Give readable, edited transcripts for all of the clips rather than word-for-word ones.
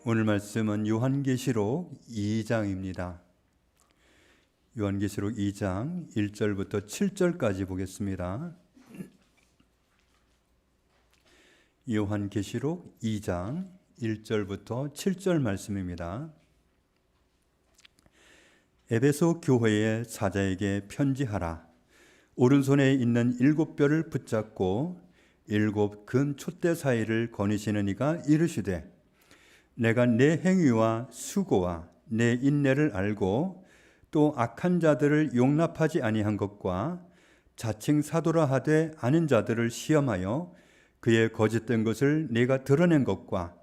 오늘 말씀은 요한계시록 2장입니다. 요한계시록 2장 1절부터 7절까지 보겠습니다. 요한계시록 2장 1절부터 7절 말씀입니다. 에베소 교회의 사자에게 편지하라. 오른손에 있는 7뼈를 붙잡고 7 금 촛대 사이를 거니시는 이가 이르시되, 내가 내 행위와 수고와 내 인내를 알고 또 악한 자들을 용납하지 아니한 것과 자칭 사도라 하되 아는 자들을 시험하여 그의 거짓된 것을 네가 드러낸 것과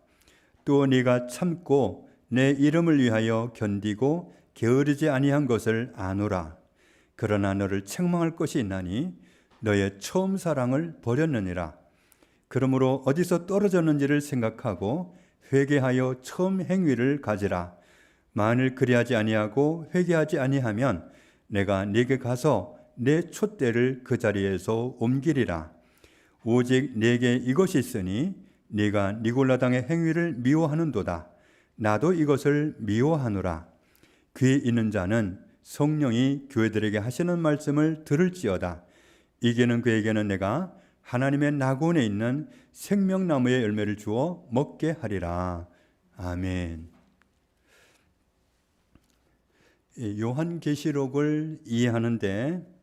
또 네가 참고 내 이름을 위하여 견디고 게으르지 아니한 것을 아노라. 그러나 너를 책망할 것이 있나니 너의 처음 사랑을 버렸느니라. 그러므로 어디서 떨어졌는지를 생각하고 회개하여 처음 행위를 가지라. 만일 그리하지 아니하고 회개하지 아니하면 내가 네게 가서 내 촛대를 그 자리에서 옮기리라. 오직 네게 이것이 있으니 네가 니골라당의 행위를 미워하는도다. 나도 이것을 미워하노라. 귀 있는 자는 성령이 교회들에게 하시는 말씀을 들을지어다. 이기는 그에게는 내가 하나님의 낙원에 있는 생명나무의 열매를 주어 먹게 하리라. 아멘. 요한계시록을 이해하는데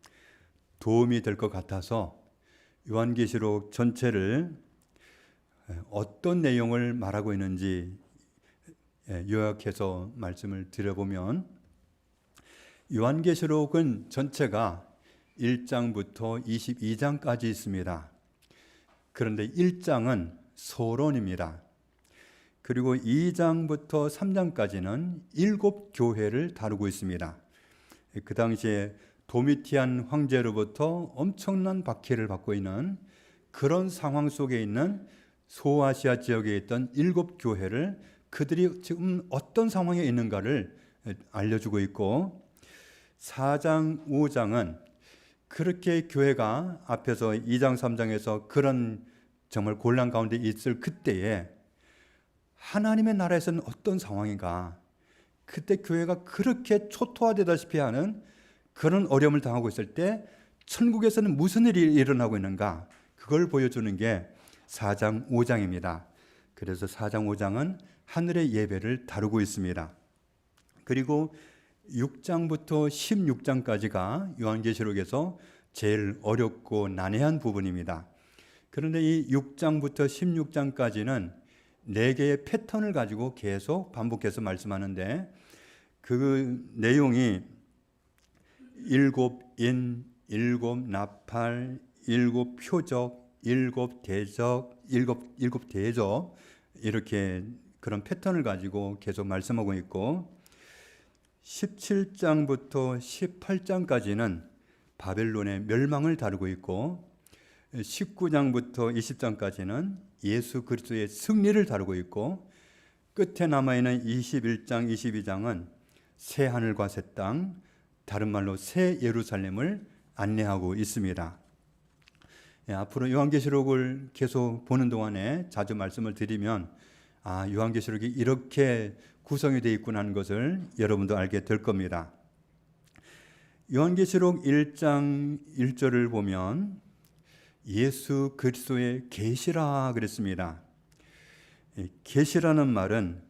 도움이 될 것 같아서 요한계시록 전체를 어떤 내용을 말하고 있는지 요약해서 말씀을 드려보면, 요한계시록은 전체가 1장부터 22장까지 있습니다. 그런데 1장은 서론입니다. 그리고 2장부터 3장까지는 7 교회를 다루고 있습니다. 그 당시에 도미티안 황제로부터 엄청난 박해를 받고 있는 그런 상황 속에 있는 소아시아 지역에 있던 7 교회를 그들이 지금 어떤 상황에 있는가를 알려주고 있고, 4장, 5장은 그렇게 교회가 앞에서 2장, 3장에서 그런 정말 곤란 가운데 있을 그때에 하나님의 나라에서는 어떤 상황인가, 그때 교회가 그렇게 초토화되다시피 하는 그런 어려움을 당하고 있을 때 천국에서는 무슨 일이 일어나고 있는가, 그걸 보여주는 게 4장, 5장입니다. 그래서 4장, 5장은 하늘의 예배를 다루고 있습니다. 그리고 6장부터 16장까지가 요한계시록에서 제일 어렵고 난해한 부분입니다. 그런데 이 6장부터 16장까지는 4개의 패턴을 가지고 계속 반복해서 말씀하는데, 그 내용이 7 인, 7 나팔, 7 표적, 7 대적, 7 대적, 이렇게 그런 패턴을 가지고 계속 말씀하고 있고, 17장부터 18장까지는 바벨론의 멸망을 다루고 있고, 19장부터 20장까지는 예수 그리스도의 승리를 다루고 있고, 끝에 남아있는 21장, 22장은 새 하늘과 새 땅, 다른 말로 새 예루살렘을 안내하고 있습니다. 앞으로 요한계시록을 계속 보는 동안에 자주 말씀을 드리면 요한계시록이 이렇게 구성이 되어 있구나 하는 것을 여러분도 알게 될 겁니다. 요한계시록 1장 1절을 보면 예수 그리스도의 계시라 그랬습니다. 계시라는 말은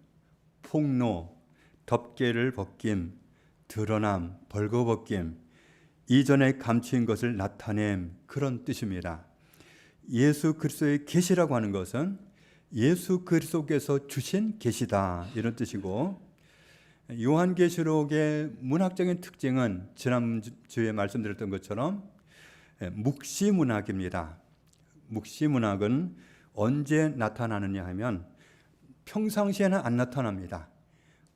폭로, 덮개를 벗김, 드러남, 벌거벗김, 이전에 감추인 것을 나타냄, 그런 뜻입니다. 예수 그리스도의 계시라고 하는 것은 예수 그리스도께서 주신 계시다, 이런 뜻이고, 요한계시록의 문학적인 특징은 지난주에 말씀드렸던 것처럼 묵시문학입니다. 묵시문학은 언제 나타나느냐 하면 평상시에는 안 나타납니다.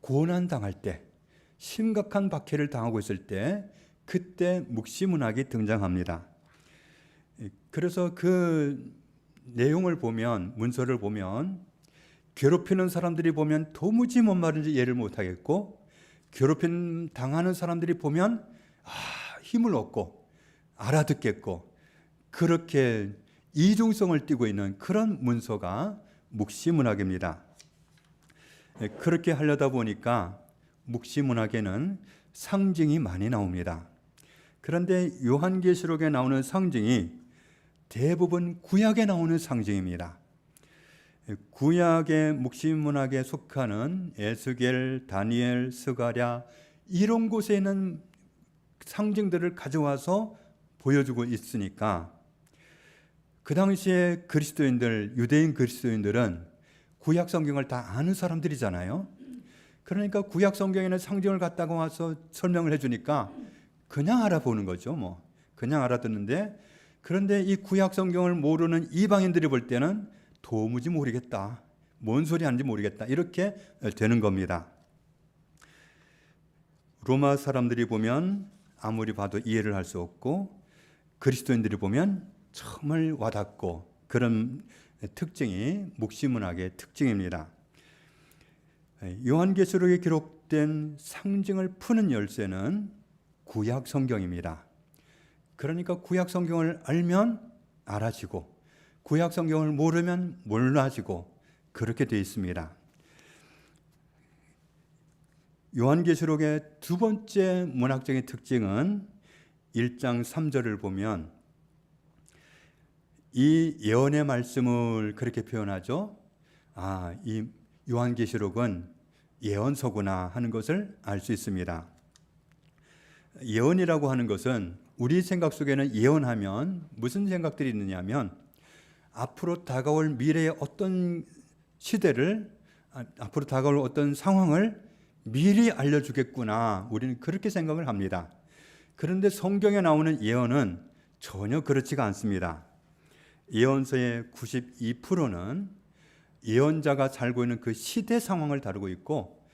고난당할 때, 심각한 박해를 당하고 있을 때, 그때 묵시문학이 등장합니다. 그래서 그 내용을 보면, 문서를 보면 괴롭히는 사람들이 보면 도무지 뭔 말인지 이해를 못하겠고, 괴롭힘 당하는 사람들이 보면 힘을 얻고 알아듣겠고, 그렇게 이중성을 띠고 있는 그런 문서가 묵시문학입니다. 그렇게 하려다 보니까 묵시문학에는 상징이 많이 나옵니다. 그런데 요한계시록에 나오는 상징이 대부분 구약에 나오는 상징입니다. 구약의 묵시문학에 속하는 에스겔, 다니엘, 스가랴 이런 곳에 있는 상징들을 가져와서 보여주고 있으니까 그 당시에 그리스도인들, 유대인 그리스도인들은 구약 성경을 다 아는 사람들이잖아요. 그러니까 구약 성경에는 상징을 갖다가 와서 설명을 해주니까 그냥 알아보는 거죠. 그냥 알아듣는데, 그런데 이 구약 성경을 모르는 이방인들이 볼 때는 도무지 모르겠다, 뭔 소리 하는지 모르겠다, 이렇게 되는 겁니다. 로마 사람들이 보면 아무리 봐도 이해를 할 수 없고, 그리스도인들이 보면 정말 와닿고, 그런 특징이 묵시문학의 특징입니다. 요한계시록에 기록된 상징을 푸는 열쇠는 구약 성경입니다. 그러니까 구약 성경을 알면 알아지고, 구약 성경을 모르면 몰라지고, 그렇게 되어 있습니다. 요한계시록의 두 번째 문학적인 특징은 1장 3절을 보면 이 예언의 말씀을 그렇게 표현하죠. 이 요한계시록은 예언서구나 하는 것을 알 수 있습니다. 예언이라고 하는 것은 우리 생각 속에는 예언하면 무슨 생각들이 있느냐면 앞으로 다가올 미래의 어떤 시대를, 앞으로 다가올 어떤 상황을 미리 알려주겠구나, 우리는 그렇게 생각을 합니다. 그런데 성경에 나오는 예언은 전혀 그렇지가 않습니다. 예언서의 92%는 예언자가 살고 있는 그 시대 상황을 다루고 있고,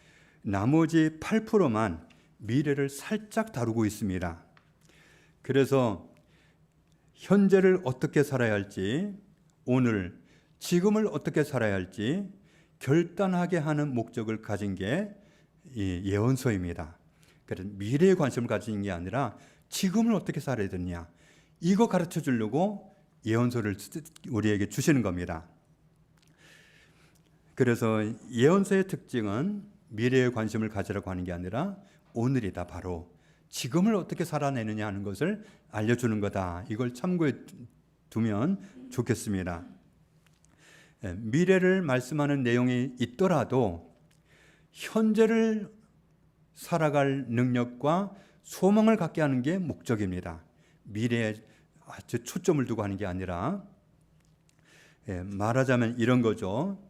나머지 8%만 미래를 살짝 다루고 있습니다. 그래서 현재를 어떻게 살아야 할지, 오늘, 지금을 어떻게 살아야 할지 결단하게 하는 목적을 가진 게 이 예언서입니다. 그래서 미래에 관심을 가지는 게 아니라 지금을 어떻게 살아야 되느냐, 이거 가르쳐 주려고 예언서를 우리에게 주시는 겁니다. 그래서 예언서의 특징은 미래에 관심을 가지라고 하는 게 아니라 오늘이다, 바로 지금을 어떻게 살아내느냐 하는 것을 알려주는 거다. 이걸 참고해 두면 좋겠습니다. 미래를 말씀하는 내용이 있더라도 현재를 살아갈 능력과 소망을 갖게 하는 게 목적입니다. 미래에 아주 초점을 두고 하는 게 아니라, 말하자면 이런 거죠.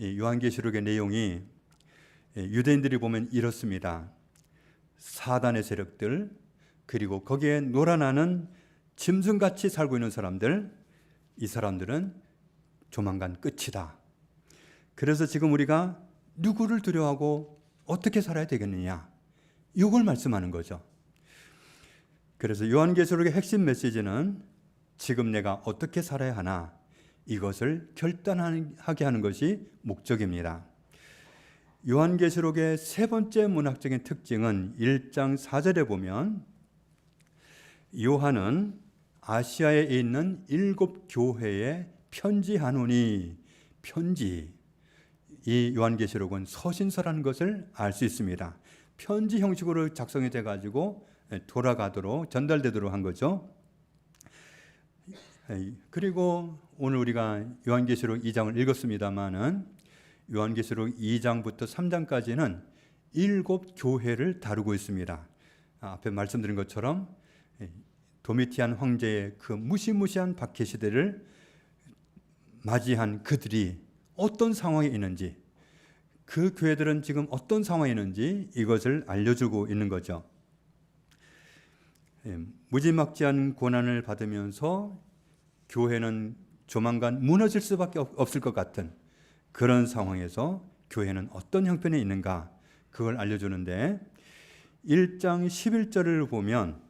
요한계시록의 내용이 유대인들이 보면 이렇습니다. 사단의 세력들, 그리고 거기에 놀아나는 짐승같이 살고 있는 사람들, 이 사람들은 조만간 끝이다. 그래서 지금 우리가 누구를 두려워하고 어떻게 살아야 되겠느냐, 이걸 말씀하는 거죠. 그래서 요한계시록의 핵심 메시지는 지금 내가 어떻게 살아야 하나, 이것을 결단하게 하는 것이 목적입니다. 요한계시록의 세 번째 문학적인 특징은 1장 4절에 보면 요한은 아시아에 있는 7 교회에 편지하노니, 편지, 이 요한계시록은 서신서라는 것을 알 수 있습니다. 편지 형식으로 작성이 돼가지고 돌아가도록, 전달되도록 한 거죠. 그리고 오늘 우리가 요한계시록 2장을 읽었습니다마는 요한계시록 2장부터 3장까지는 7 교회를 다루고 있습니다. 앞에 말씀드린 것처럼 도미티안 황제의 그 무시무시한 박해 시대를 맞이한 그들이 어떤 상황에 있는지, 그 교회들은 지금 어떤 상황에 있는지 이것을 알려주고 있는 거죠. 무지막지한 고난을 받으면서 교회는 조만간 무너질 수밖에 없을 것 같은 그런 상황에서 교회는 어떤 형편에 있는가, 그걸 알려주는데 1장 11절을 보면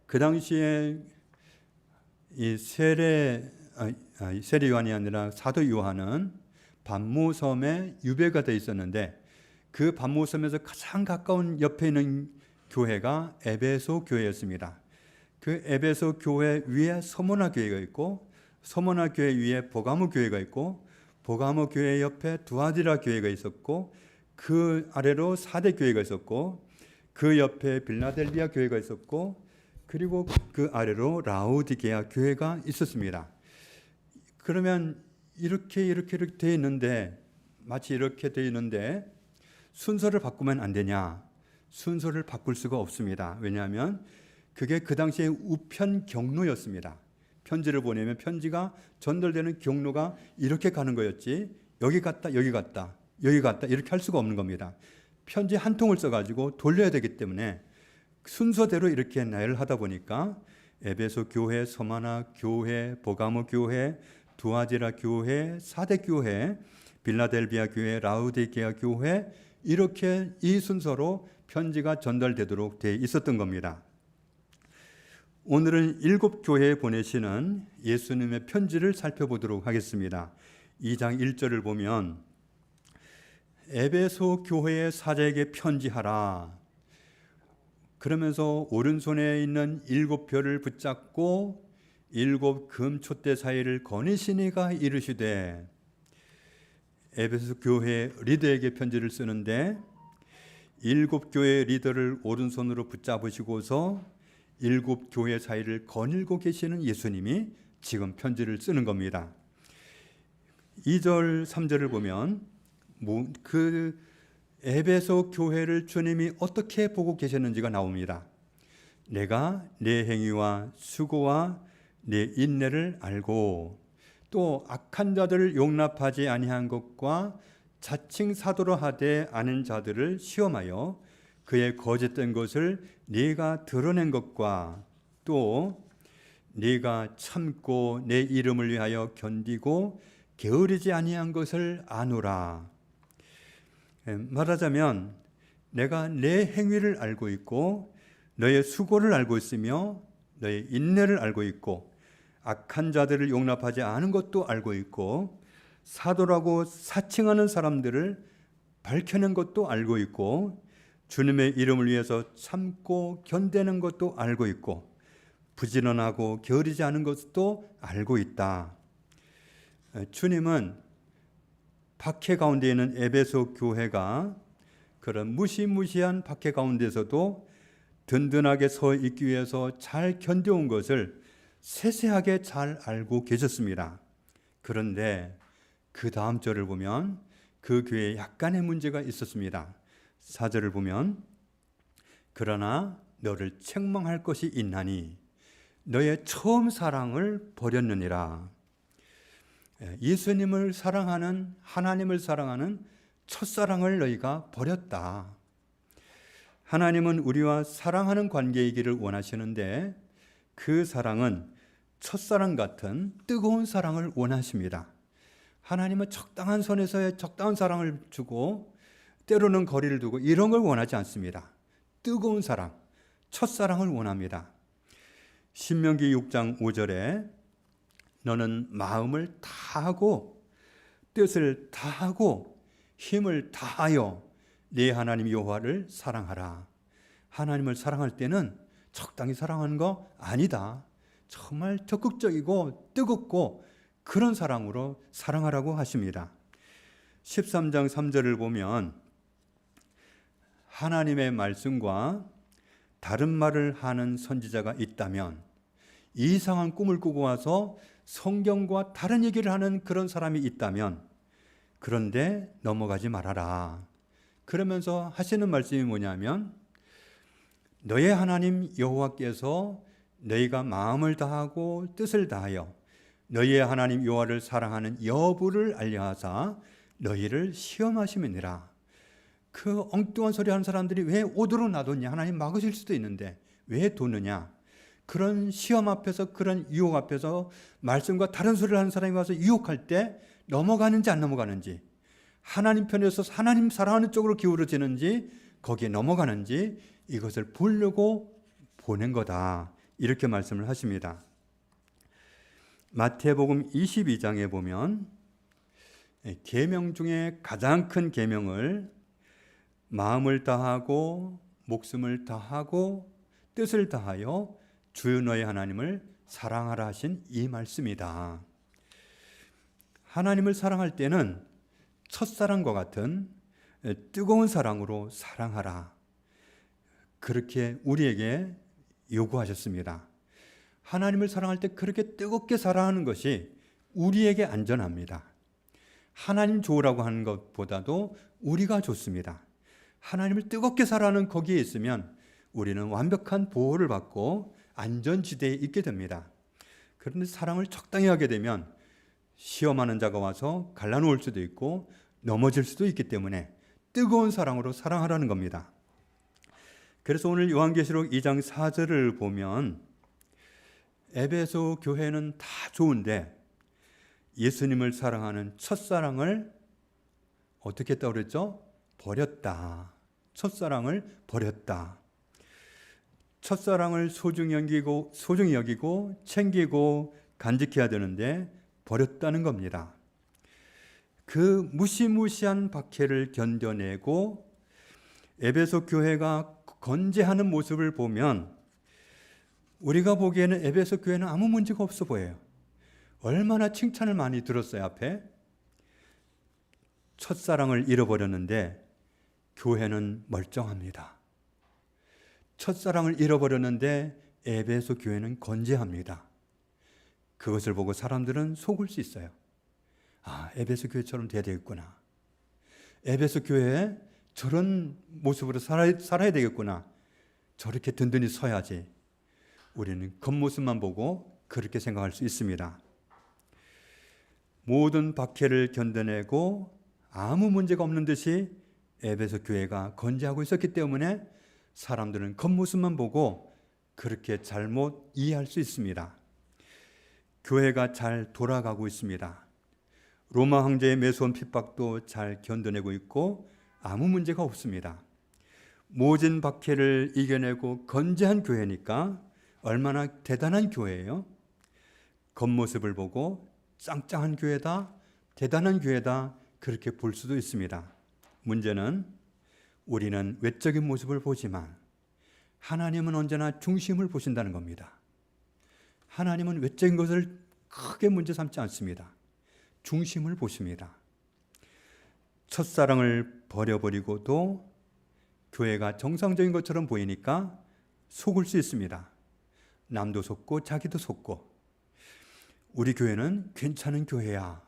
그 당시에 이 세례 요한이 아니라 사도 요한은 반모섬에 유배가 되어 있었는데, 그 반모섬에서 가장 가까운 옆에 있는 교회가 에베소 교회였습니다. 그 에베소 교회 위에 서모나 교회가 있고, 서모나 교회 위에 보가모 교회가 있고, 보가모 교회 옆에 두아디라 교회가 있었고 그 아래로 사대 교회가 있었고 그 옆에 빌라델비아 교회가 있었고 그리고 그 아래로 라우디게아 교회가 있었습니다. 그러면 이렇게 되어 있는데 마치 이렇게 되어 있는데 순서를 바꾸면 안 되냐? 순서를 바꿀 수가 없습니다. 왜냐하면 그게 그 당시에 우편 경로였습니다. 편지를 보내면 편지가 전달되는 경로가 이렇게 가는 거였지 여기 갔다 여기 갔다 여기 갔다 이렇게 할 수가 없는 겁니다. 편지 한 통을 써가지고 돌려야 되기 때문에 순서대로 이렇게 나열을 하다 보니까 에베소 교회, 서마나 교회, 보가모 교회, 두아디라 교회, 사대 교회, 빌라델비아 교회, 라우디게아 교회 이렇게 이 순서로 편지가 전달되도록 돼 있었던 겁니다. 오늘은 7교회에 보내시는 예수님의 편지를 살펴보도록 하겠습니다. 2장 1절을 보면 에베소 교회의 사자에게 편지하라. 그러면서 오른손에 있는 7별을 붙잡고 7 금촛대 사이를 거니시니가 이르시되 에베소 교회 리더에게 편지를 쓰는데 7교회 리더를 오른손으로 붙잡으시고서 7 교회 사이를 거닐고 계시는 예수님이 지금 편지를 쓰는 겁니다. 2절 3절을 보면 그 에베소 교회를 주님이 어떻게 보고 계셨는지가 나옵니다. 내가 내 행위와 수고와 내 인내를 알고 또 악한 자들을 용납하지 아니한 것과 자칭 사도로 하되 아는 자들을 시험하여 그의 거짓된 것을 네가 드러낸 것과 또 네가 참고 내 이름을 위하여 견디고 게으르지 아니한 것을 아노라. 말하자면 내가 내 행위를 알고 있고 너의 수고를 알고 있으며 너의 인내를 알고 있고 악한 자들을 용납하지 않은 것도 알고 있고 사도라고 사칭하는 사람들을 밝혀낸 것도 알고 있고 주님의 이름을 위해서 참고 견디는 것도 알고 있고 부지런하고 게으르지 않은 것도 알고 있다. 주님은 박해 가운데 있는 에베소 교회가 그런 무시무시한 박해 가운데서도 든든하게 서 있기 위해서 잘 견뎌온 것을 세세하게 잘 알고 계셨습니다. 그런데 그 다음 절을 보면 그 교회에 약간의 문제가 있었습니다. 4절을 보면 그러나 너를 책망할 것이 있나니 너의 처음 사랑을 버렸느니라. 예수님을 사랑하는 하나님을 사랑하는 첫사랑을 너희가 버렸다. 하나님은 우리와 사랑하는 관계이기를 원하시는데 그 사랑은 첫사랑 같은 뜨거운 사랑을 원하십니다. 하나님은 적당한 선에서의 적당한 사랑을 주고 때로는 거리를 두고 이런 걸 원하지 않습니다. 뜨거운 사랑, 첫사랑을 원합니다. 신명기 6장 5절에 너는 마음을 다하고 뜻을 다하고 힘을 다하여 네 하나님 여호와를 사랑하라. 하나님을 사랑할 때는 적당히 사랑하는 거 아니다. 정말 적극적이고 뜨겁고 그런 사랑으로 사랑하라고 하십니다. 13장 3절을 보면 하나님의 말씀과 다른 말을 하는 선지자가 있다면 이상한 꿈을 꾸고 와서 성경과 다른 얘기를 하는 그런 사람이 있다면 그런데 넘어가지 말아라. 그러면서 하시는 말씀이 뭐냐면 너의 하나님 여호와께서 너희가 마음을 다하고 뜻을 다하여 너희의 하나님 여호와를 사랑하는 여부를 알려하사 너희를 시험하심이니라. 그 엉뚱한 소리 하는 사람들이 왜 오도록 놔뒀냐? 하나님 막으실 수도 있는데 왜 두느냐? 그런 시험 앞에서 그런 유혹 앞에서 말씀과 다른 소리를 하는 사람이 와서 유혹할 때 넘어가는지 안 넘어가는지 하나님 편에서 하나님 사랑하는 쪽으로 기울어지는지 거기에 넘어가는지 이것을 보려고 보낸 거다. 이렇게 말씀을 하십니다. 마태복음 22장에 보면 계명 중에 가장 큰 계명을 마음을 다하고 목숨을 다하고 뜻을 다하여 주 너의 하나님을 사랑하라 하신 이 말씀이다. 하나님을 사랑할 때는 첫사랑과 같은 뜨거운 사랑으로 사랑하라. 그렇게 우리에게 요구하셨습니다. 하나님을 사랑할 때 그렇게 뜨겁게 사랑하는 것이 우리에게 안전합니다. 하나님 좋으라고 하는 것보다도 우리가 좋습니다. 하나님을 뜨겁게 사랑하는 거기에 있으면 우리는 완벽한 보호를 받고 안전지대에 있게 됩니다. 그런데 사랑을 적당히 하게 되면 시험하는 자가 와서 갈라놓을 수도 있고 넘어질 수도 있기 때문에 뜨거운 사랑으로 사랑하라는 겁니다. 그래서 오늘 요한계시록 2장 4절을 보면 에베소 교회는 다 좋은데 예수님을 사랑하는 첫사랑을 어떻게 했다고 그랬죠? 버렸다. 첫사랑을 버렸다. 첫사랑을 소중히 여기고 챙기고 간직해야 되는데 버렸다는 겁니다. 그 무시무시한 박해를 견뎌내고 에베소 교회가 건재하는 모습을 보면 우리가 보기에는 에베소 교회는 아무 문제가 없어 보여요. 얼마나 칭찬을 많이 들었어요. 앞에 첫사랑을 잃어버렸는데 교회는 멀쩡합니다. 첫사랑을 잃어버렸는데 에베소 교회는 건재합니다. 그것을 보고 사람들은 속을 수 있어요. 아, 에베소 교회처럼 돼야 되겠구나. 에베소 교회에 저런 모습으로 살아야 되겠구나. 저렇게 든든히 서야지. 우리는 겉모습만 보고 그렇게 생각할 수 있습니다. 모든 박해를 견뎌내고 아무 문제가 없는 듯이 에베소 교회가 건재하고 있었기 때문에 사람들은 겉모습만 보고 그렇게 잘못 이해할 수 있습니다. 교회가 잘 돌아가고 있습니다. 로마 황제의 매서운 핍박도 잘 견뎌내고 있고 아무 문제가 없습니다. 모진 박해를 이겨내고 건재한 교회니까 얼마나 대단한 교회예요. 겉모습을 보고 짱짱한 교회다, 대단한 교회다 그렇게 볼 수도 있습니다. 문제는 우리는 외적인 모습을 보지만 하나님은 언제나 중심을 보신다는 겁니다. 하나님은 외적인 것을 크게 문제 삼지 않습니다. 중심을 보십니다. 첫사랑을 버려버리고도 교회가 정상적인 것처럼 보이니까 속을 수 있습니다. 남도 속고 자기도 속고 우리 교회는 괜찮은 교회야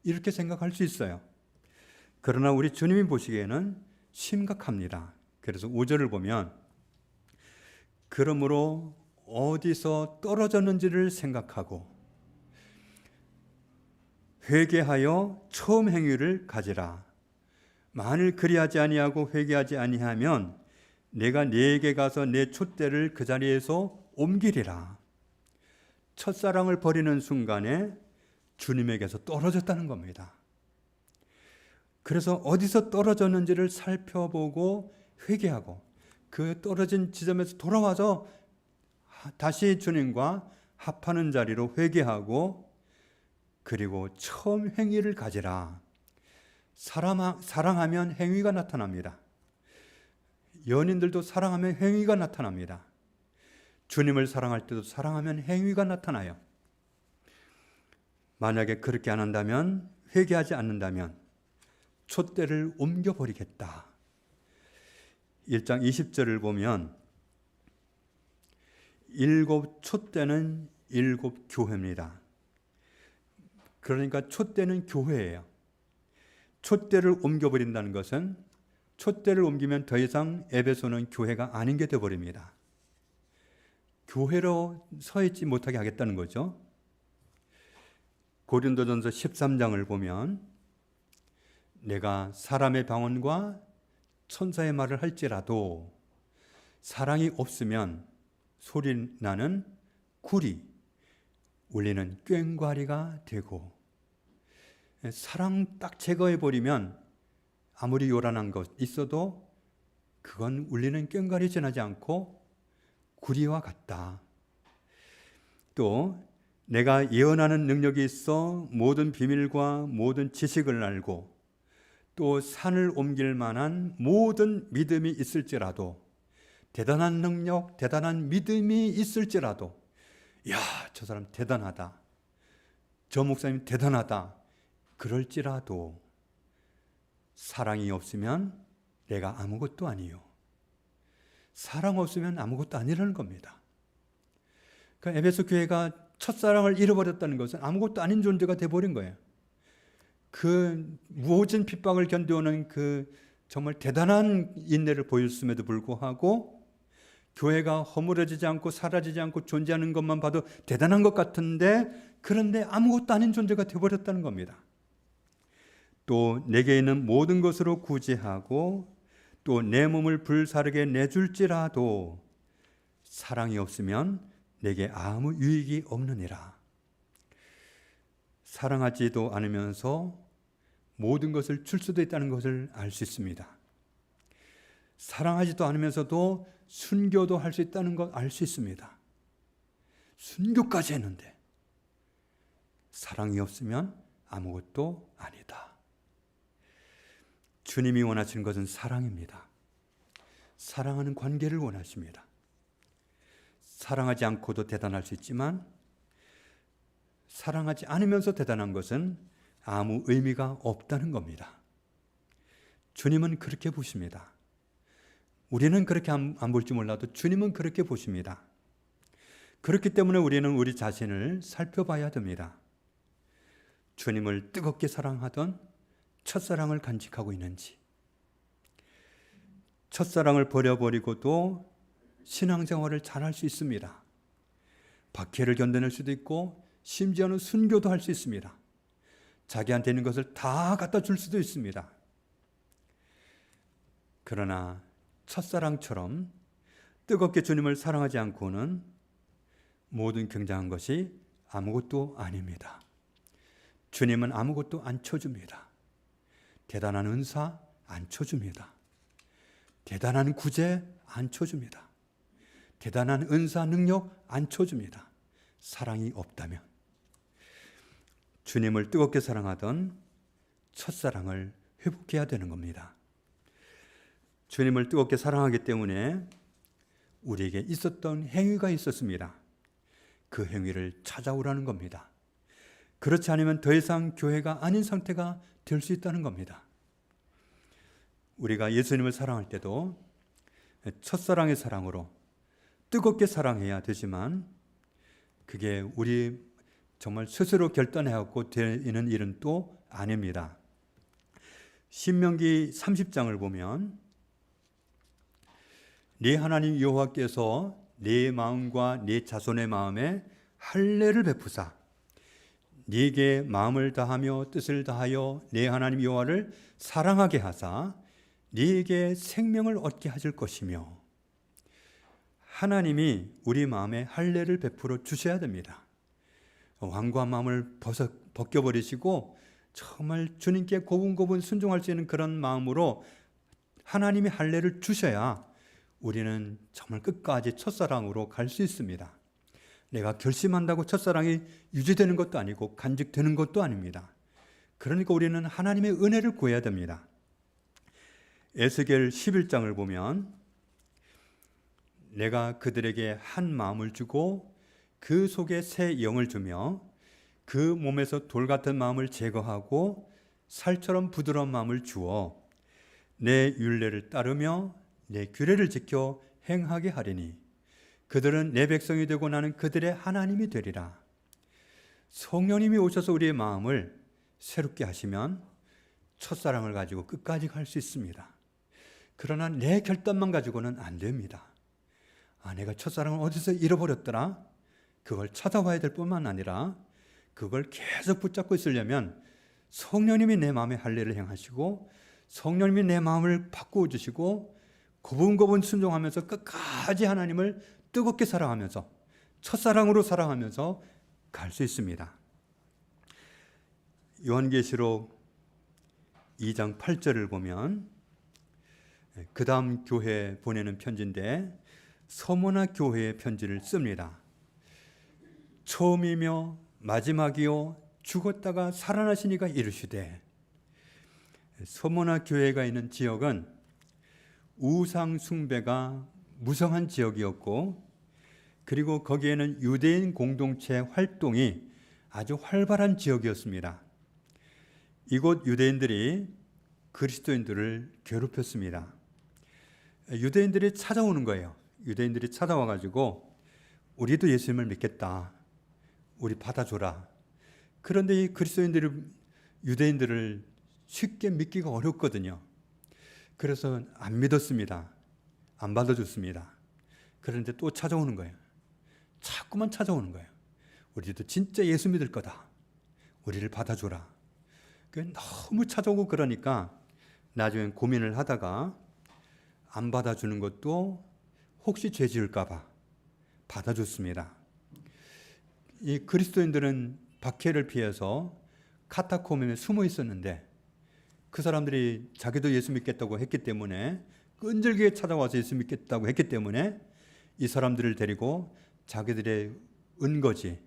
이렇게 생각할 수 있어요. 그러나 우리 주님이 보시기에는 심각합니다. 그래서 5절을 보면 그러므로 어디서 떨어졌는지를 생각하고 회개하여 처음 행위를 가지라. 만일 그리하지 아니하고 회개하지 아니하면 내가 네게 가서 내 촛대를 그 자리에서 옮기리라. 첫사랑을 버리는 순간에 주님에게서 떨어졌다는 겁니다. 그래서 어디서 떨어졌는지를 살펴보고 회개하고 그 떨어진 지점에서 돌아와서 다시 주님과 합하는 자리로 회개하고 그리고 처음 행위를 가지라. 사랑하면 행위가 나타납니다. 연인들도 사랑하면 행위가 나타납니다. 주님을 사랑할 때도 사랑하면 행위가 나타나요. 만약에 그렇게 안 한다면, 회개하지 않는다면 촛대를 옮겨버리겠다. 1장 20절을 보면 7 촛대는 7 교회입니다. 그러니까 촛대는 교회예요. 촛대를 옮겨버린다는 것은 촛대를 옮기면 더 이상 에베소는 교회가 아닌 게 되어버립니다. 교회로 서 있지 못하게 하겠다는 거죠. 고린도전서 13장을 보면 내가 사람의 방언과 천사의 말을 할지라도 사랑이 없으면 소리나는 구리, 울리는 꽹과리가 되고, 사랑 딱 제거해버리면 아무리 요란한 것 있어도 그건 울리는 꽹과리 지나지 않고 구리와 같다. 또 내가 예언하는 능력이 있어 모든 비밀과 모든 지식을 알고 또 산을 옮길 만한 모든 믿음이 있을지라도, 대단한 능력, 대단한 믿음이 있을지라도, 야, 저 사람 대단하다, 저 목사님 대단하다, 그럴지라도 사랑이 없으면 내가 아무것도 아니요. 사랑 없으면 아무것도 아니라는 겁니다. 그러니까 에베소 교회가 첫사랑을 잃어버렸다는 것은 아무것도 아닌 존재가 되어버린 거예요. 그 무오진 핍박을 견뎌오는 그 정말 대단한 인내를 보였음에도 불구하고 교회가 허물어지지 않고 사라지지 않고 존재하는 것만 봐도 대단한 것 같은데, 그런데 아무것도 아닌 존재가 되어버렸다는 겁니다. 또 내게 있는 모든 것으로 구제하고 또 내 몸을 불사르게 내줄지라도 사랑이 없으면 내게 아무 유익이 없느니라. 사랑하지도 않으면서 모든 것을 줄 수도 있다는 것을 알 수 있습니다. 사랑하지도 않으면서도 순교도 할 수 있다는 것 알 수 있습니다. 순교까지 했는데 사랑이 없으면 아무것도 아니다. 주님이 원하시는 것은 사랑입니다. 사랑하는 관계를 원하십니다. 사랑하지 않고도 대단할 수 있지만 사랑하지 않으면서 대단한 것은 아무 의미가 없다는 겁니다. 주님은 그렇게 보십니다. 우리는 그렇게 안 볼지 몰라도 주님은 그렇게 보십니다. 그렇기 때문에 우리는 우리 자신을 살펴봐야 됩니다. 주님을 뜨겁게 사랑하던 첫사랑을 간직하고 있는지, 첫사랑을 버려버리고도 신앙생활을 잘할 수 있습니다. 박해를 견뎌낼 수도 있고 심지어는 순교도 할 수 있습니다. 자기한테 있는 것을 다 갖다 줄 수도 있습니다. 그러나 첫사랑처럼 뜨겁게 주님을 사랑하지 않고는 모든 굉장한 것이 아무것도 아닙니다. 주님은 아무것도 안 쳐줍니다. 대단한 은사 안 쳐줍니다. 대단한 구제 안 쳐줍니다. 대단한 은사 능력 안 쳐줍니다. 사랑이 없다면. 주님을 뜨겁게 사랑하던 첫사랑을 회복해야 되는 겁니다. 주님을 뜨겁게 사랑하기 때문에 우리에게 있었던 행위가 있었습니다. 그 행위를 찾아오라는 겁니다. 그렇지 않으면 더 이상 교회가 아닌 상태가 될 수 있다는 겁니다. 우리가 예수님을 사랑할 때도 첫사랑의 사랑으로 뜨겁게 사랑해야 되지만 그게 우리 정말 스스로 결단해갖고 되는 일은 또 아닙니다. 신명기 30장을 보면 네 하나님 여호와께서 네 마음과 네 자손의 마음에 할례를 베푸사 네게 마음을 다하며 뜻을 다하여 네 하나님 여호와를 사랑하게 하사 네게 생명을 얻게 하실 것이며, 하나님이 우리 마음에 할례를 베풀어 주셔야 됩니다. 완고한 마음을 벗겨버리시고 정말 주님께 고분고분 순종할 수 있는 그런 마음으로 하나님이 할례를 주셔야 우리는 정말 끝까지 첫사랑으로 갈 수 있습니다. 내가 결심한다고 첫사랑이 유지되는 것도 아니고 간직되는 것도 아닙니다. 그러니까 우리는 하나님의 은혜를 구해야 됩니다. 에스겔 11장을 보면 내가 그들에게 한 마음을 주고 그 속에 새 영을 주며 그 몸에서 돌 같은 마음을 제거하고 살처럼 부드러운 마음을 주어 내 율례를 따르며 내 규례를 지켜 행하게 하리니 그들은 내 백성이 되고 나는 그들의 하나님이 되리라. 성령님이 오셔서 우리의 마음을 새롭게 하시면 첫사랑을 가지고 끝까지 갈 수 있습니다. 그러나 내 결단만 가지고는 안 됩니다. 내가 첫사랑을 어디서 잃어버렸더라? 그걸 찾아와야 될 뿐만 아니라 그걸 계속 붙잡고 있으려면 성령님이 내 마음에 할례를 행하시고 성령님이 내 마음을 바꾸어 주시고 고분고분 순종하면서 끝까지 하나님을 뜨겁게 사랑하면서 첫사랑으로 사랑하면서 갈 수 있습니다. 요한계시록 2장 8절을 보면 그 다음 교회에 보내는 편지인데 서머나 교회의 편지를 씁니다. 처음이며 마지막이요 죽었다가 살아나시니가 이르시되, 서머나 교회가 있는 지역은 우상 숭배가 무성한 지역이었고 그리고 거기에는 유대인 공동체 활동이 아주 활발한 지역이었습니다. 이곳 유대인들이 그리스도인들을 괴롭혔습니다. 유대인들이 찾아오는 거예요. 유대인들이 찾아와 가지고 우리도 예수님을 믿겠다. 우리 받아줘라. 그런데 이 그리스도인들이 유대인들을 쉽게 믿기가 어렵거든요. 그래서 안 믿었습니다. 안 받아줬습니다. 그런데 또 찾아오는 거예요. 자꾸만 찾아오는 거예요. 우리도 진짜 예수 믿을 거다. 우리를 받아줘라. 너무 찾아오고 그러니까 나중에 고민을 하다가 안 받아주는 것도 혹시 죄 지을까 봐 받아줬습니다. 이 그리스도인들은 박해를 피해서 카타콤에 숨어 있었는데 그 사람들이 자기도 예수 믿겠다고 했기 때문에 끈질기게 찾아와서 예수 믿겠다고 했기 때문에 이 사람들을 데리고 자기들의 은거지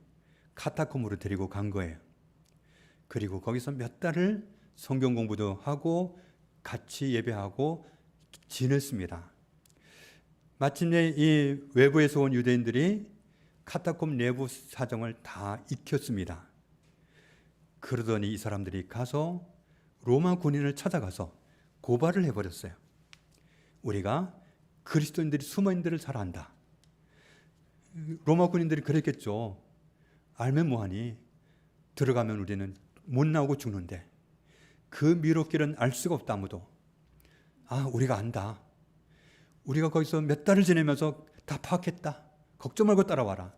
카타콤으로 데리고 간 거예요. 그리고 거기서 몇 달을 성경 공부도 하고 같이 예배하고 지냈습니다. 마침내 이 외부에서 온 유대인들이 카타콤 내부 사정을 다 익혔습니다. 그러더니 이 사람들이 가서 로마 군인을 찾아가서 고발을 해버렸어요. 우리가 그리스도인들이 숨어 있는 데를 잘 안다. 로마 군인들이 그랬겠죠. 알면 뭐하니? 들어가면 우리는 못 나오고 죽는데 그 미로길은 알 수가 없다 아무도. 우리가 안다. 우리가 거기서 몇 달을 지내면서 다 파악했다. 걱정 말고 따라와라.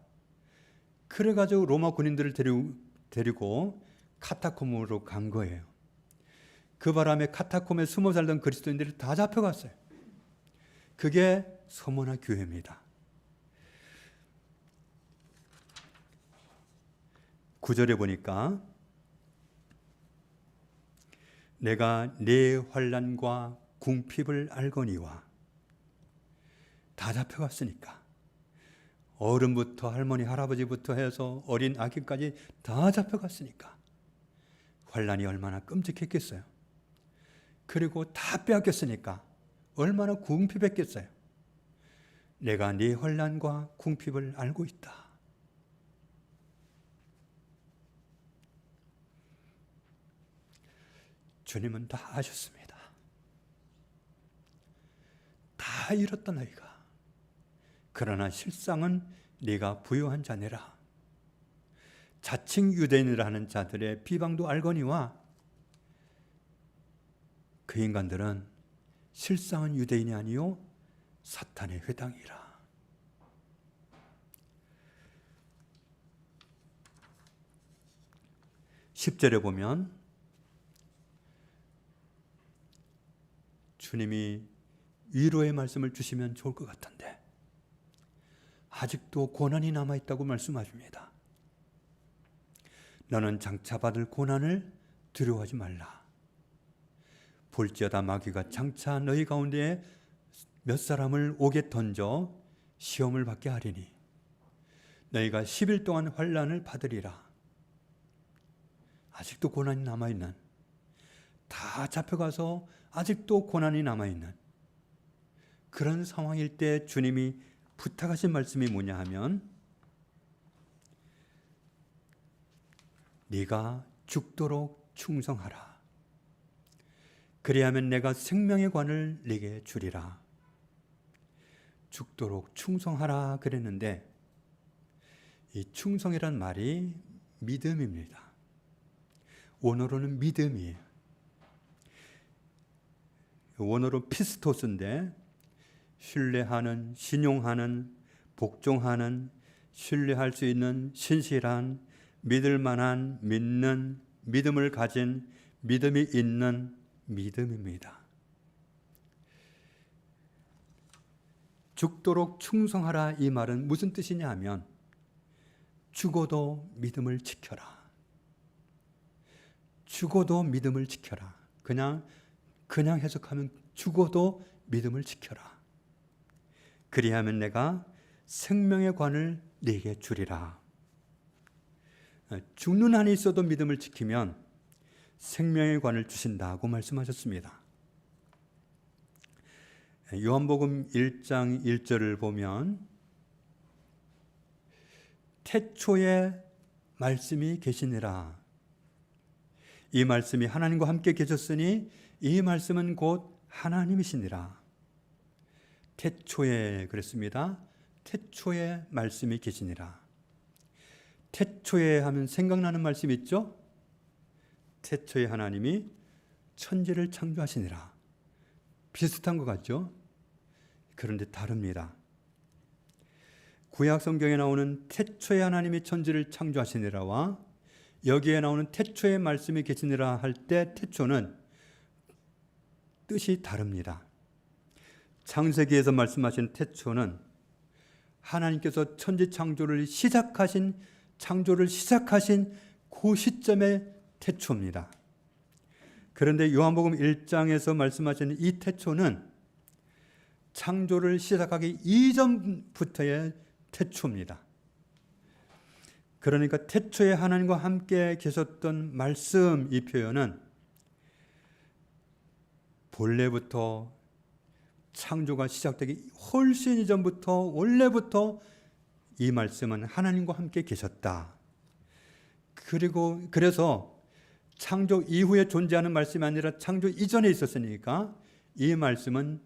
그래가지고 로마 군인들을 데리고 카타콤으로 간 거예요. 그 바람에 카타콤에 숨어 살던 그리스도인들이 다 잡혀갔어요. 그게 서머나 교회입니다. 9절에 보니까 내가 네 환난과 궁핍을 알거니와. 다 잡혀갔으니까 어른부터 할머니 할아버지부터 해서 어린 아기까지 다 잡혀갔으니까 환난이 얼마나 끔찍했겠어요. 그리고 다 빼앗겼으니까 얼마나 궁핍했겠어요. 내가 네 환난과 궁핍을 알고 있다. 주님은 다 아셨습니다. 다 잃었다 너희가. 그러나 실상은 네가 부유한 자네라. 자칭 유대인이라 하는 자들의 비방도 알거니와 그 인간들은 실상은 유대인이 아니요 사탄의 회당이라. (10절에) 보면 주님이 위로의 말씀을 주시면 좋을 것 같은데 아직도 고난이 남아있다고 말씀하십니다. 너는 장차 받을 고난을 두려워하지 말라. 볼지어다 마귀가 장차 너희 가운데 몇 사람을 옥에 던져 시험을 받게 하리니 너희가 10일 동안 환난을 받으리라. 아직도 고난이 남아있는, 다 잡혀가서 아직도 고난이 남아있는 그런 상황일 때 주님이 부탁하신 말씀이 뭐냐 하면 네가 죽도록 충성하라. 그리하면 내가 생명의 관을 네게 주리라. 죽도록 충성하라 그랬는데 이 충성이란 말이 믿음입니다. 원어로는 믿음이에요. 원어로 피스토스인데 신뢰하는, 신용하는, 복종하는, 신뢰할 수 있는, 신실한, 믿을 만한, 믿는, 믿음을 가진, 믿음이 있는 믿음입니다. 죽도록 충성하라 이 말은 무슨 뜻이냐 하면 죽어도 믿음을 지켜라. 죽어도 믿음을 지켜라. 그냥 해석하면 죽어도 믿음을 지켜라. 그리하면 내가 생명의 관을 네게 주리라. 죽는 한이 있어도 믿음을 지키면 생명의 관을 주신다고 말씀하셨습니다. 요한복음 1장 1절을 보면 태초에 말씀이 계시니라. 이 말씀이 하나님과 함께 계셨으니 이 말씀은 곧 하나님이시니라. 태초에 그랬습니다. 태초에 말씀이 계시니라. 태초에 하면 생각나는 말씀 있죠? 태초에 하나님이 천지를 창조하시니라. 비슷한 것 같죠? 그런데 다릅니다. 구약 성경에 나오는 태초에 하나님이 천지를 창조하시니라와 여기에 나오는 태초에 말씀이 계시니라 할 때 태초는 뜻이 다릅니다. 창세기에서 말씀하신 태초는 하나님께서 천지 창조를 시작하신 그 시점의 태초입니다. 그런데 요한복음 1장에서 말씀하시는 이 태초는 창조를 시작하기 이전부터의 태초입니다. 그러니까 태초에 하나님과 함께 계셨던 말씀, 이 표현은 본래부터 창조가 시작되기 훨씬 이전부터 원래부터 이 말씀은 하나님과 함께 계셨다. 그래서 창조 이후에 존재하는 말씀이 아니라 창조 이전에 있었으니까 이 말씀은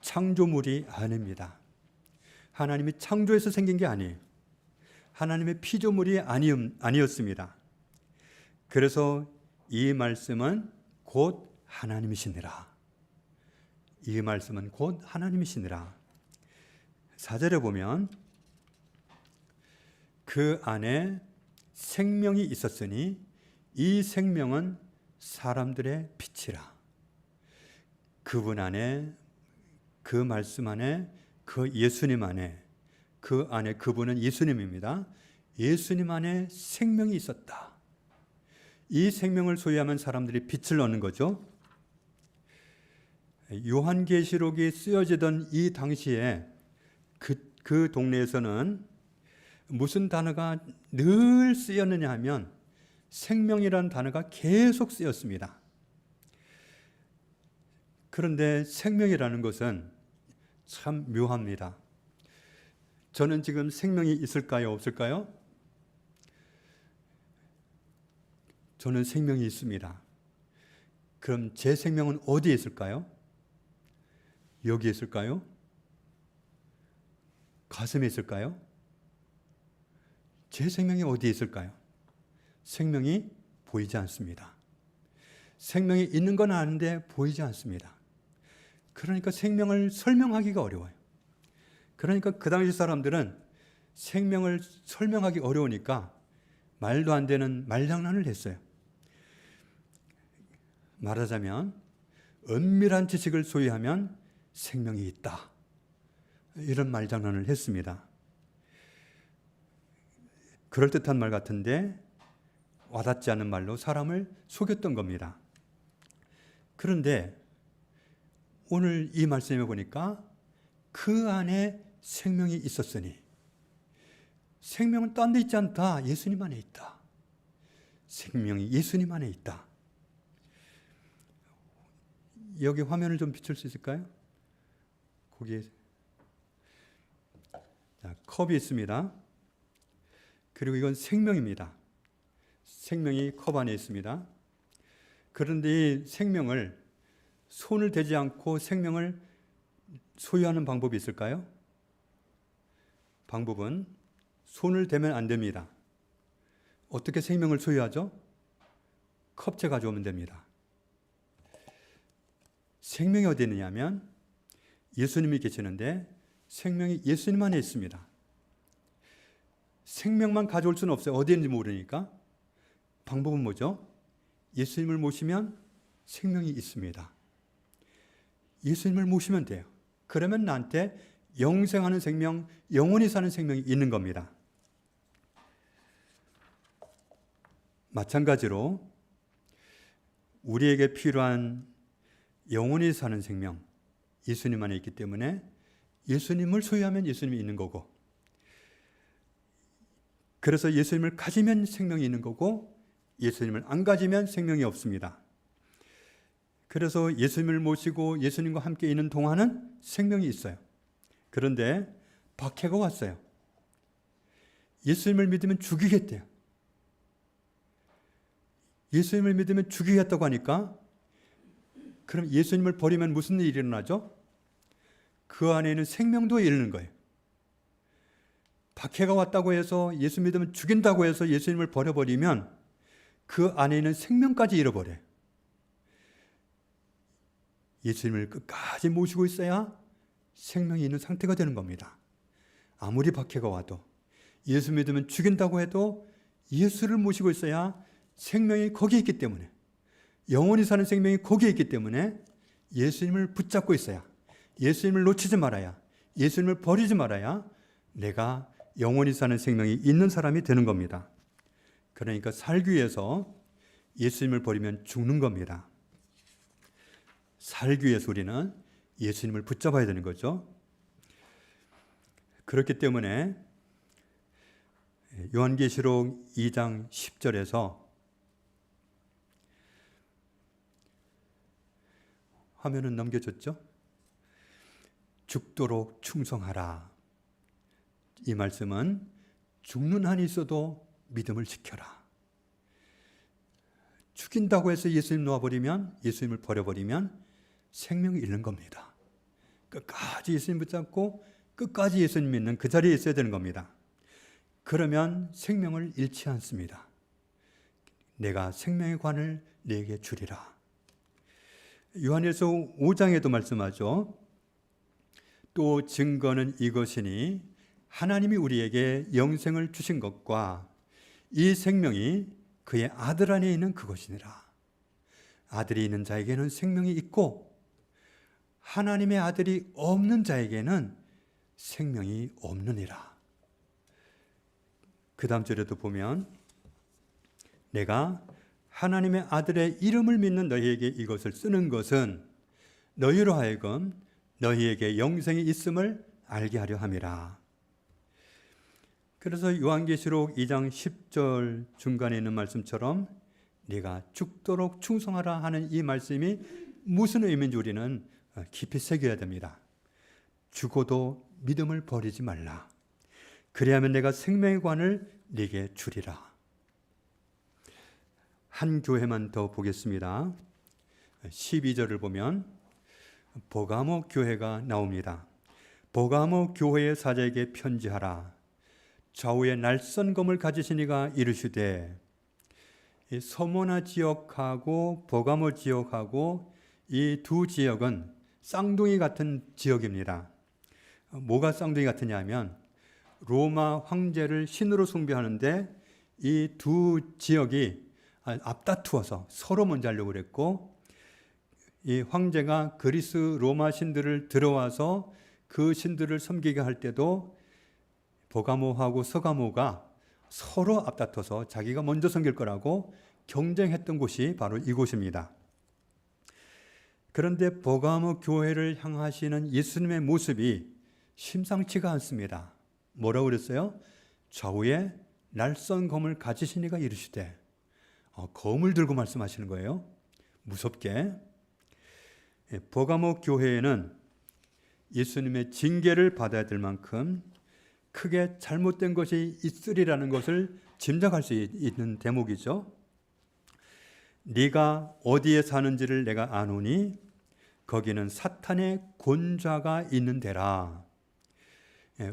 창조물이 아닙니다. 하나님이 창조해서 생긴 게 아니에요. 하나님의 피조물이 아니었습니다. 그래서 이 말씀은 곧 하나님이시니라. 이 말씀은 곧 하나님이시니라. 4절에 보면 그 안에 생명이 있었으니 이 생명은 사람들의 빛이라. 그분 안에, 그 말씀 안에, 그 예수님 안에, 그 안에 그분은 예수님입니다. 예수님 안에 생명이 있었다. 이 생명을 소유하면 사람들이 빛을 얻는 거죠. 요한계시록이 쓰여지던 이 당시에 그 동네에서는 무슨 단어가 늘 쓰였느냐 하면 생명이라는 단어가 계속 쓰였습니다. 그런데 생명이라는 것은 참 묘합니다. 저는 지금 생명이 있을까요? 없을까요? 저는 생명이 있습니다. 그럼 제 생명은 어디에 있을까요? 여기에 있을까요? 가슴에 있을까요? 제 생명이 어디에 있을까요? 생명이 보이지 않습니다. 생명이 있는 건 아는데 보이지 않습니다. 그러니까 생명을 설명하기가 어려워요. 그러니까 그 당시 사람들은 생명을 설명하기 어려우니까 말도 안 되는 말장난을 했어요. 말하자면 은밀한 지식을 소유하면 생명이 있다. 이런 말장난을 했습니다. 그럴듯한 말 같은데 와닿지 않는 말로 사람을 속였던 겁니다. 그런데 오늘 이 말씀에 보니까 그 안에 생명이 있었으니, 생명은 딴 데 있지 않다. 예수님 안에 있다. 생명이 예수님 안에 있다. 여기 화면을 좀 비출 수 있을까요? 거기에 컵이 있습니다. 그리고 이건 생명입니다. 생명이 컵 안에 있습니다. 그런데 이 생명을 손을 대지 않고 생명을 소유하는 방법이 있을까요? 방법은 손을 대면 안 됩니다. 어떻게 생명을 소유하죠? 컵째 가져오면 됩니다. 생명이 어디 있느냐면 예수님이 계시는데 생명이 예수님 안에 있습니다. 생명만 가져올 수는 없어요. 어디 있는지 모르니까. 방법은 뭐죠? 예수님을 모시면 생명이 있습니다. 예수님을 모시면 돼요. 그러면 나한테 영생하는 생명, 영원히 사는 생명이 있는 겁니다. 마찬가지로 우리에게 필요한 영원히 사는 생명, 예수님 안에 있기 때문에 예수님을 소유하면 예수님이 있는 거고, 그래서 예수님을 가지면 생명이 있는 거고, 예수님을 안 가지면 생명이 없습니다. 그래서 예수님을 모시고 예수님과 함께 있는 동안은 생명이 있어요. 그런데 박해가 왔어요. 예수님을 믿으면 죽이겠대요. 예수님을 믿으면 죽이겠다고 하니까 그럼 예수님을 버리면 무슨 일이 일어나죠? 그 안에는 생명도 잃는 거예요. 박해가 왔다고 해서 예수 믿으면 죽인다고 해서 예수님을 버려버리면 그 안에 있는 생명까지 잃어버려요. 예수님을 끝까지 모시고 있어야 생명이 있는 상태가 되는 겁니다. 아무리 박해가 와도 예수 믿으면 죽인다고 해도 예수를 모시고 있어야 생명이 거기에 있기 때문에, 영원히 사는 생명이 거기에 있기 때문에 예수님을 붙잡고 있어야, 예수님을 놓치지 말아야, 예수님을 버리지 말아야 내가 영원히 사는 생명이 있는 사람이 되는 겁니다. 그러니까 살기 위해서 예수님을 버리면 죽는 겁니다. 살기 위해서 우리는 예수님을 붙잡아야 되는 거죠. 그렇기 때문에 요한계시록 2장 10절에서 화면은 넘겨줬죠? 죽도록 충성하라. 이 말씀은 죽는 한이 있어도 믿음을 지켜라. 죽인다고 해서 예수님 놓아버리면, 예수님을 버려버리면 생명이 잃는 겁니다. 끝까지 예수님 붙잡고 끝까지 예수님 믿는 그 자리에 있어야 되는 겁니다. 그러면 생명을 잃지 않습니다. 내가 생명의 관을 네게 주리라. 요한일서 5장에도 말씀하죠. 또 증거는 이것이니 하나님이 우리에게 영생을 주신 것과 이 생명이 그의 아들 안에 있는 그것이니라. 아들이 있는 자에게는 생명이 있고 하나님의 아들이 없는 자에게는 생명이 없느니라. 그 다음 절에도 보면 내가 하나님의 아들의 이름을 믿는 너희에게 이것을 쓰는 것은 너희로 하여금 너희에게 영생이 있음을 알게 하려 함이라. 그래서 요한계시록 2장 10절 중간에 있는 말씀처럼 네가 죽도록 충성하라 하는 이 말씀이 무슨 의미인지 우리는 깊이 새겨야 됩니다. 죽어도 믿음을 버리지 말라. 그리하면 내가 생명의 관을 네게 주리라. 한 교회만 더 보겠습니다. 12절을 보면 버가모 교회가 나옵니다. 버가모 교회의 사자에게 편지하라. 좌우에 날선 검을 가지신 이가 이르시되, 서모나 지역하고 버가모 지역하고 이 두 지역은 쌍둥이 같은 지역입니다. 뭐가 쌍둥이 같으냐 하면 로마 황제를 신으로 숭배하는데 이 두 지역이 앞다투어서 서로 먼저 하려고 그랬고, 이 황제가 그리스 로마 신들을 들어와서 그 신들을 섬기게 할 때도 버가모하고 서가모가 서로 앞다퉈서 자기가 먼저 섬길 거라고 경쟁했던 곳이 바로 이곳입니다. 그런데 버가모 교회를 향하시는 예수님의 모습이 심상치가 않습니다. 뭐라고 그랬어요? 좌우에 날선 검을 가지신 이가 이르시되, 검을 들고 말씀하시는 거예요. 무섭게. 버가모 교회에는 예수님의 징계를 받아야 될 만큼 크게 잘못된 것이 있으리라는 것을 짐작할 수 있는 대목이죠. 네가 어디에 사는지를 내가 아노니 거기는 사탄의 권좌가 있는 데라.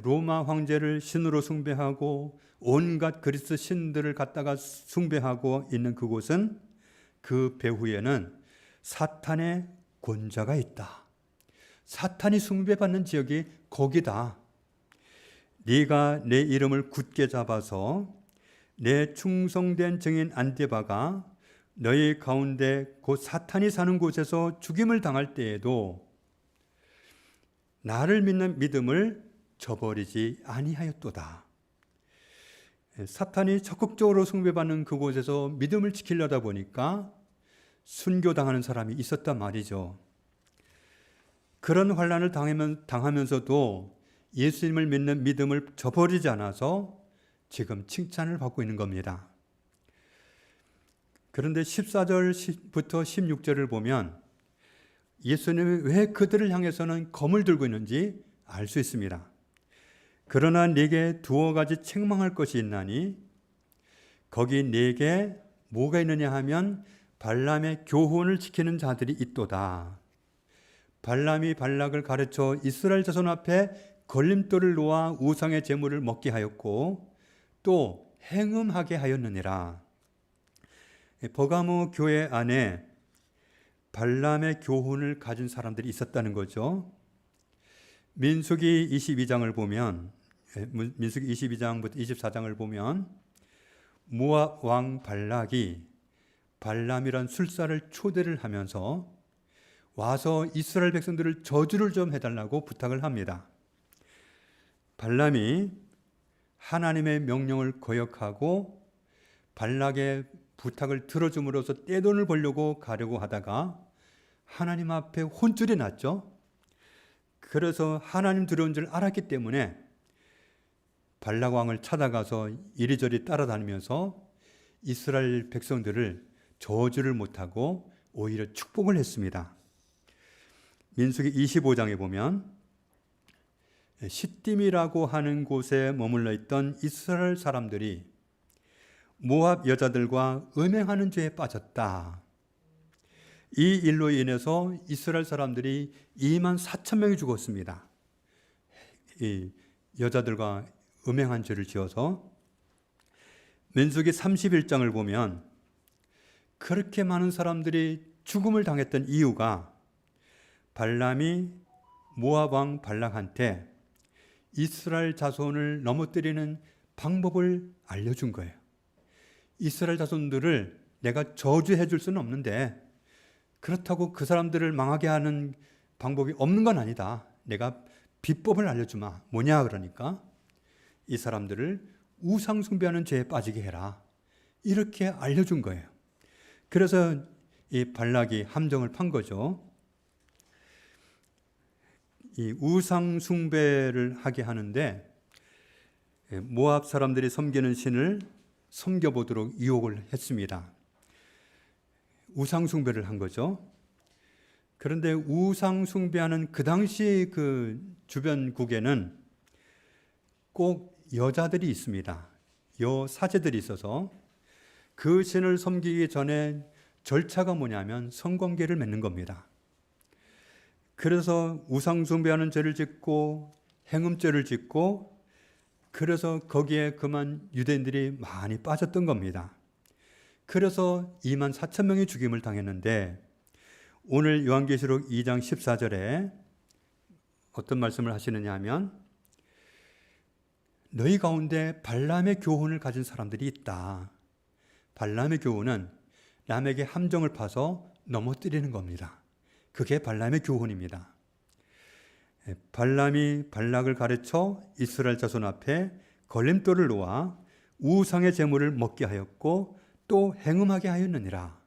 로마 황제를 신으로 숭배하고 온갖 그리스 신들을 갖다가 숭배하고 있는 그곳은 그 배후에는 사탄의 권좌가 있다. 사탄이 숭배받는 지역이 거기다. 네가 내 이름을 굳게 잡아서 내 충성된 증인 안디바가 너희 가운데 곧 사탄이 사는 곳에서 죽임을 당할 때에도 나를 믿는 믿음을 저버리지 아니하였도다. 사탄이 적극적으로 숭배받는 그곳에서 믿음을 지키려다 보니까 순교당하는 사람이 있었단 말이죠. 그런 환난을 당하면서도 예수님을 믿는 믿음을 저버리지 않아서 지금 칭찬을 받고 있는 겁니다. 그런데 14절부터 16절을 보면 예수님이 왜 그들을 향해서는 검을 들고 있는지 알 수 있습니다. 그러나 네게 두어 가지 책망할 것이 있나니 거기 네게 뭐가 있느냐 하면 발람의 교훈을 지키는 자들이 있도다. 발람이 발락을 가르쳐 이스라엘 자손 앞에 걸림돌을 놓아 우상의 제물을 먹게 하였고 또 행음하게 하였느니라. 버가모 교회 안에 발람의 교훈을 가진 사람들이 있었다는 거죠. 민수기 22장을 보면, 민수기 22장부터 24장을 보면 모압 왕 발락이 발람이란 술사를 초대를 하면서 와서 이스라엘 백성들을 저주를 좀 해달라고 부탁을 합니다. 발람이 하나님의 명령을 거역하고 발락의 부탁을 들어줌으로써 떼돈을 벌려고 가려고 하다가 하나님 앞에 혼쭐이 났죠. 그래서 하나님 들어온 줄 알았기 때문에 발락 왕을 찾아가서 이리저리 따라다니면서 이스라엘 백성들을 저주를 못하고 오히려 축복을 했습니다. 민수기 25장에 보면 시딤이라고 하는 곳에 머물러 있던 이스라엘 사람들이 모압 여자들과 음행하는 죄에 빠졌다. 이 일로 인해서 이스라엘 사람들이 2만 4천 명이 죽었습니다. 이 여자들과 음행한 죄를 지어서. 민수기 31장을 보면 그렇게 많은 사람들이 죽음을 당했던 이유가 발람이 모압 왕 발락한테 이스라엘 자손을 넘어뜨리는 방법을 알려준 거예요. 이스라엘 자손들을 내가 저주해 줄 수는 없는데 그렇다고 그 사람들을 망하게 하는 방법이 없는 건 아니다. 내가 비법을 알려주마. 뭐냐 그러니까 이 사람들을 우상 숭배하는 죄에 빠지게 해라. 이렇게 알려준 거예요. 그래서 이 발락이 함정을 판 거죠. 이 우상 숭배를 하게 하는데 모압 사람들이 섬기는 신을 섬겨보도록 유혹을 했습니다. 우상 숭배를 한 거죠. 그런데 우상 숭배하는 그 당시 그 주변국에는 꼭 여자들이 있습니다. 여사제들이 있어서 그 신을 섬기기 전에 절차가 뭐냐면 성관계를 맺는 겁니다. 그래서 우상 숭배하는 죄를 짓고 행음죄를 짓고 그래서 거기에 그만 유대인들이 많이 빠졌던 겁니다. 그래서 2만 4천 명이 죽임을 당했는데 오늘 요한계시록 2장 14절에 어떤 말씀을 하시느냐 하면 너희 가운데 발람의 교훈을 가진 사람들이 있다. 발람의 교훈은 남에게 함정을 파서 넘어뜨리는 겁니다. 그게 발람의 교훈입니다. 발람이 발락을 가르쳐 이스라엘 자손 앞에 걸림돌을 놓아 우상의 제물을 먹게 하였고 또 행음하게 하였느니라.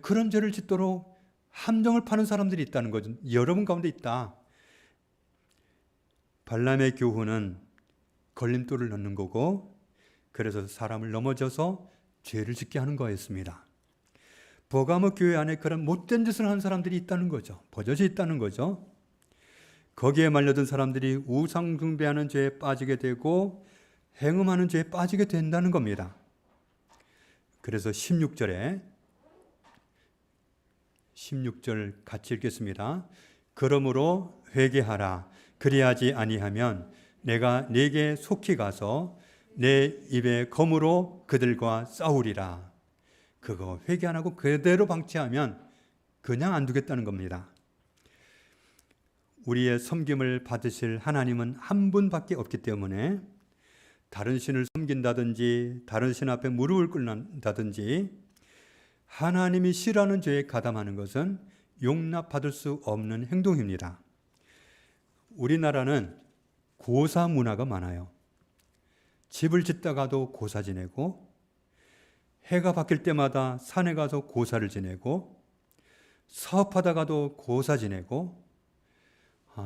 그런 죄를 짓도록 함정을 파는 사람들이 있다는 거죠. 여러분 가운데 있다. 발람의 교훈은 걸림돌을 넣는 거고 그래서 사람을 넘어져서 죄를 짓게 하는 거였습니다. 버가모 교회 안에 그런 못된 짓을 하는 사람들이 있다는 거죠. 버젓이 있다는 거죠. 거기에 말려든 사람들이 우상 숭배하는 죄에 빠지게 되고 행음하는 죄에 빠지게 된다는 겁니다. 그래서 16절 같이 읽겠습니다. 그러므로 회개하라. 그리하지 아니하면 내가 네게 속히 가서 내 입에 검으로 그들과 싸우리라. 그거 회개 안 하고 그대로 방치하면 그냥 안 두겠다는 겁니다. 우리의 섬김을 받으실 하나님은 한 분밖에 없기 때문에 다른 신을 섬긴다든지 다른 신 앞에 무릎을 꿇는다든지 하나님이 싫어하는 죄에 가담하는 것은 용납받을 수 없는 행동입니다. 우리나라는 고사 문화가 많아요. 집을 짓다가도 고사 지내고 해가 바뀔 때마다 산에 가서 고사를 지내고 사업하다가도 고사 지내고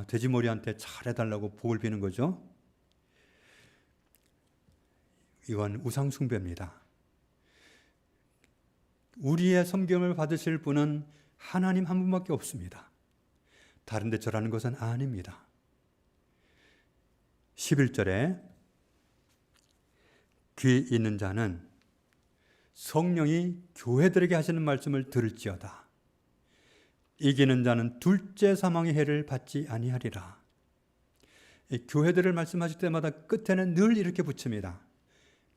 돼지머리한테 잘해달라고 복을 비는 거죠. 이건 우상 숭배입니다. 우리의 섬김을 받으실 분은 하나님 한 분밖에 없습니다. 다른 데 절하는 것은 아닙니다. 11절에 귀 있는 자는 성령이 교회들에게 하시는 말씀을 들을지어다. 이기는 자는 둘째 사망의 해를 받지 아니하리라. 교회들을 말씀하실 때마다 끝에는 늘 이렇게 붙입니다.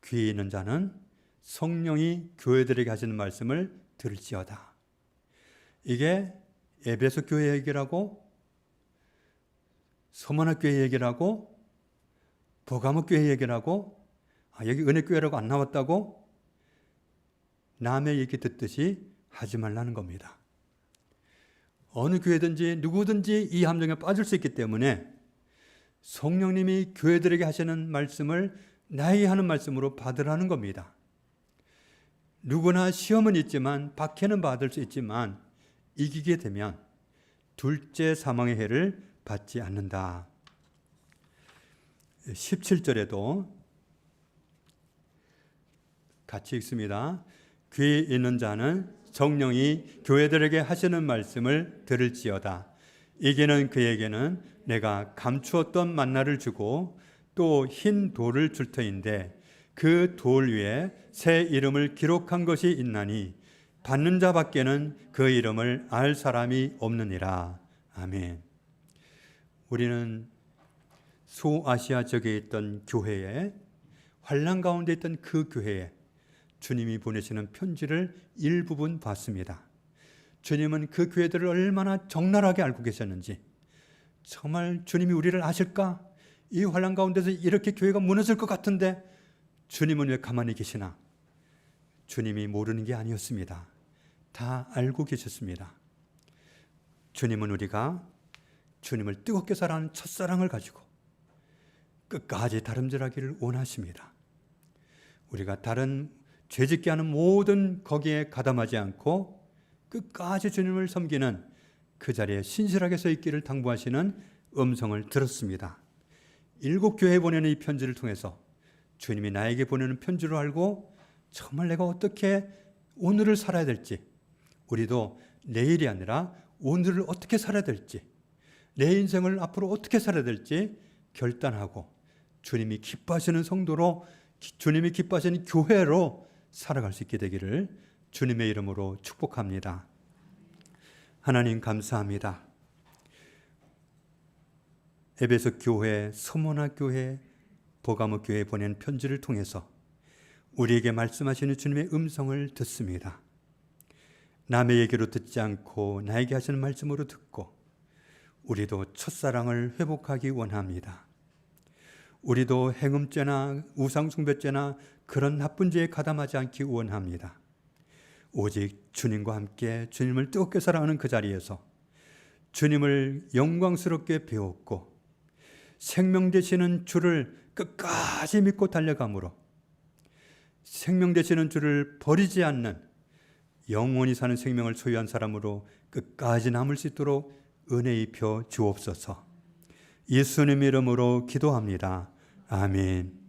귀 있는 자는 성령이 교회들에게 하시는 말씀을 들을지어다. 이게 에베소 교회 얘기라고, 서머나 교회 얘기라고, 버가모 교회 얘기라고, 여기 은혜교회라고 안 나왔다고 남의 얘기 듣듯이 하지 말라는 겁니다. 어느 교회든지 누구든지 이 함정에 빠질 수 있기 때문에 성령님이 교회들에게 하시는 말씀을 나에게 하는 말씀으로 받으라는 겁니다. 누구나 시험은 있지만, 박해는 받을 수 있지만 이기게 되면 둘째 사망의 해를 받지 않는다. 17절에도 같이 읽습니다. 귀 있는 자는 성령이 교회들에게 하시는 말씀을 들을지어다. 이기는 그에게는 내가 감추었던 만나를 주고 또 흰 돌을 줄 터인데 그 돌 위에 새 이름을 기록한 것이 있나니 받는 자밖에는 그 이름을 알 사람이 없느니라. 아멘. 우리는 소아시아 지역에 있던 교회에, 환난 가운데 있던 그 교회에 주님이 보내시는 편지를 일부분 봤습니다. 주님은 그 교회들을 얼마나 적나라하게 알고 계셨는지, 정말 주님이 우리를 아실까? 이 환난 가운데서 이렇게 교회가 무너질 것 같은데 주님은 왜 가만히 계시나? 주님이 모르는 게 아니었습니다. 다 알고 계셨습니다. 주님은 우리가 주님을 뜨겁게 사랑하는 첫사랑을 가지고 끝까지 다름질하기를 원하십니다. 우리가 다른 죄짓게 하는 모든 거기에 가담하지 않고 끝까지 주님을 섬기는 그 자리에 신실하게 서 있기를 당부하시는 음성을 들었습니다. 7교회에 보내는 이 편지를 통해서 주님이 나에게 보내는 편지로 알고 정말 내가 어떻게 오늘을 살아야 될지, 우리도 내일이 아니라 오늘을 어떻게 살아야 될지, 내 인생을 앞으로 어떻게 살아야 될지 결단하고 주님이 기뻐하시는 성도로, 주님이 기뻐하시는 교회로 살아갈 수 있게 되기를 주님의 이름으로 축복합니다. 하나님 감사합니다. 에베소 교회, 서머나 교회, 버가모 교회에 보낸 편지를 통해서 우리에게 말씀하시는 주님의 음성을 듣습니다. 남의 얘기로 듣지 않고 나에게 하시는 말씀으로 듣고 우리도 첫사랑을 회복하기 원합니다. 우리도 행음죄나 우상숭배죄나 그런 나쁜 죄에 가담하지 않기 원합니다. 오직 주님과 함께 주님을 뜨겁게 사랑하는 그 자리에서 주님을 영광스럽게 배웠고 생명 되시는 주를 끝까지 믿고 달려감으로 생명 되시는 주를 버리지 않는 영원히 사는 생명을 소유한 사람으로 끝까지 남을 수 있도록 은혜 입혀 주옵소서. 예수님 이름으로 기도합니다. 아멘.